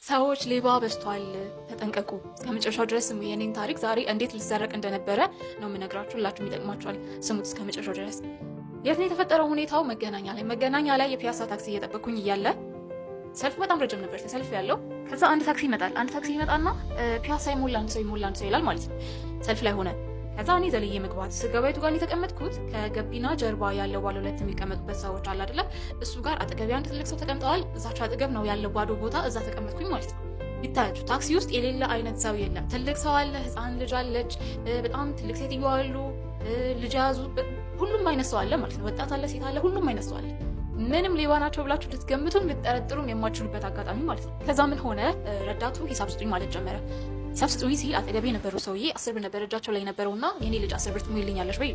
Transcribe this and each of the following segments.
ሰዎች ሌባ በዝቷል፣ ተጠንቀቁ። እስከመጨረሻው ድረስ ስሙ። የኔን ታሪክ ዛሬ እንዴት ልሰረቅ እንደነበረ ነው የምነግራችሁ። ሁላችሁም ይጠቅማችኋል። ስሙት እስከመጨረሻው ድረስ። የት ነው የተፈጠረው ሁኔታው? መገናኛ ላይ የፒያሳ ታክሲ እየጠበቅኩኝ እያለ ሰልፍ በጣም ረጅም ነበር። ተሰልፍ ያለው ከዛ አንድ ታክሲ ይመጣና ፒያሳ ይሞላ አንድ ሰው ይላል ማለት ነው። ሰልፍ ላይ ሆነ። ከዛ እኔ ዘልዬ መግባት ስገባይቱ ጋር የተቀመጥኩት ከገቢና ጀርባ ያለው ባለ ሁለት የሚቀመጡበት ሰዎች አለ አይደለ? እሱ ጋር አጠገቢ አንድ ትልቅ ሰው ተቀምጠዋል። እዛቸው አጠገብ ነው ያለው ባዶ ቦታ፣ እዛ ተቀመጥኩኝ ማለት ነው። ይታያችሁ ታክሲ ውስጥ የሌለ አይነት ሰው የለም። ትልቅ ሰው አለ፣ ህፃን ልጅ አለች፣ በጣም ትልቅ ሴትዮ አሉ፣ ልጅ ያዙ፣ ሁሉም አይነት ሰው አለ ማለት ነው። ወጣት አለ፣ ሴት አለ፣ ሁሉም አይነት ሰው አለ። ምንም ሌባ ናቸው ብላችሁ ልትገምቱን ልትጠረጥሩም የማትችሉበት አጋጣሚ ማለት ነው። ከዛ ምን ሆነ? ረዳቱ ሂሳብ ስጡኝ ማለት ጀመረ። ሂሳብ ስጡኝ ሲል አጠገቤ የነበሩ ሰውዬ 10 ብር ነበር እጃቸው ላይ ነበረውና የኔ ልጅ 10 ብር ትሞይልኛለሽ ወይ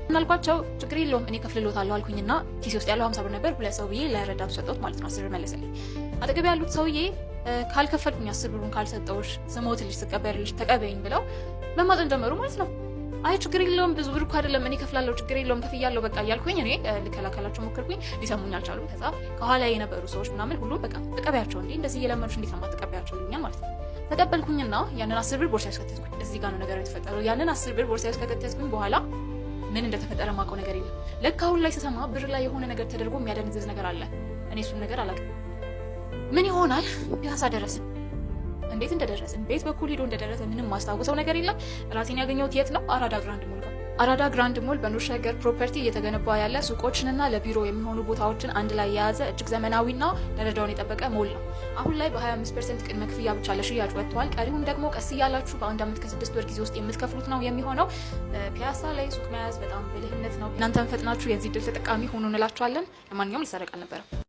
እናልኳቸው። ችግር የለውም እኔ ከፍልሎታለሁ አልኩኝና ኪሴ ውስጥ ያለው 50 ብር ነበር። ሁለት ሰውዬ ለረዳቱ ሰጠሁት ማለት ነው። 10 ብር መለሰልኝ። አጠገቤ ያሉት ሰውዬ ካልከፈልኩኝ 10 ብሩን ካልሰጠውሽ ስሞትልሽ ስቀበርልሽ ተቀበይኝ ብለው መማጠን ጀመሩ ማለት ነው። አይ ችግር የለውም ብዙ ብር እኮ አይደለም እኔ ከፍላለሁ፣ ችግር የለውም ከፍያለሁ በቃ እያልኩኝ እኔ ልከላከላቸው ሞከርኩኝ። ሊሰሙኝ አልቻሉም። ከዛ ከኋላ የነበሩ ሰዎች ምናምን ሁሉም በቃ ተቀበያቸው እንዴ እንደዚህ እየለመኑሽ እንዴት ነው የማትቀበያቸው ይሉኛል ማለት ነው። ተቀበልኩኝና ያንን 10 ብር ቦርሳዬ ውስጥ ከተትኩኝ። እዚህ ጋር ነው ነገሩ የተፈጠረው። ያንን 10 ብር ቦርሳዬ ውስጥ ከተትኩኝ በኋላ ምን እንደተፈጠረ ማውቀው ነገር የለም። ለካ አሁን ላይ ስሰማ ብር ላይ የሆነ ነገር ተደርጎ የሚያደነዝዝ ነገር አለ። እኔ እሱን ነገር አላውቅም። ምን ይሆናል ፒያሳ ደረስን። እንዴት እንደደረስን ቤት በኩል ሄዶ እንደደረሰ ምንም ማስታወሰው ነገር የለም። ራሴን ያገኘሁት የት ነው? አራዳ ግራንድ ሞል ጋር። አራዳ ግራንድ ሞል በኑር ሸገር ፕሮፐርቲ እየተገነባ ያለ ሱቆችንና ለቢሮ የሚሆኑ ቦታዎችን አንድ ላይ የያዘ እጅግ ዘመናዊና ደረጃውን የጠበቀ ሞል ነው። አሁን ላይ በ25% ቅድመ ክፍያ ብቻ ለሽያጭ ወጥቷል። ቀሪውን ደግሞ ቀስ እያላችሁ በአንድ ዓመት ከ6 ወር ጊዜ ውስጥ የምትከፍሉት ነው የሚሆነው። ፒያሳ ላይ ሱቅ መያዝ በጣም ብልህነት ነው። እናንተም ፈጥናችሁ የዚህ ድል ተጠቃሚ ሆኑ እንላችኋለን። ለማንኛውም ሊሰረቅ አልነበረም።